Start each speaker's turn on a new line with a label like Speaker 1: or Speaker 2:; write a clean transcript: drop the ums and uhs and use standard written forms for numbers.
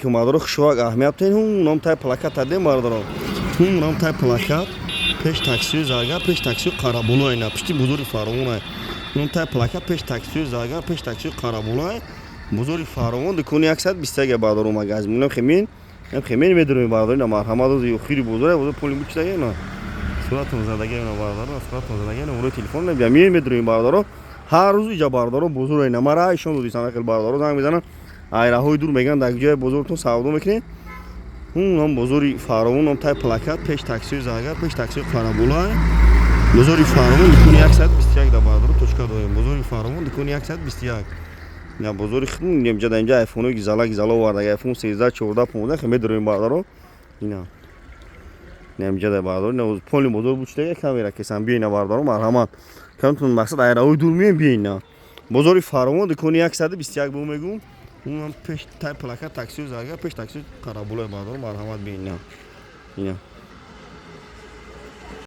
Speaker 1: که مادر خشواق اهمیت این هم نام تای پلاکت دادیم مادرم هم نام تای پلاکت پیش تاکسی زاگر پیش تاکسی قرابونای نه پشتی بزرگ فراوونه نام تای پلاکت پیش تاکسی زاگر پیش تاکسی قرابونای بزرگ فراوون دکونی 120 بادر مگاز منم خمین میدونم بادر نه مرحمت از یو خیلی بزرگ پولی میچه نه صورت زندگی نه بادر صورت زندگی نه اون تلفن نه بیامین میدونم بادر هر روز اینجا بادر بزرگ نه مرا ایشون دوستان خیلی بادر زنگ میزنن айраҳои дур мегӯянд дар ҷои бузургтон савдо мекунед ном бузурги фаровон ном тай плакат пеш таксии загар пеш таксии қарабулай бузурги фаровон дикуни 121 да бадро точка доем бузурги фаровон дикуни 121 на бузурги немҷада инҷа айфонои гизала овардаги айфон 13 14 15 хе медорем бадро ина немҷада бадро на поли бузург бучдаги камера кесан биена бадро марҳамат камтун мақсад айраҳои дур меем биена бузурги фаровон дикуни 121 бо мегӯм اون پیش تای پلاکت تاکسی زاگر پیش تاکسی قرابوله بادر مرحمت بین نه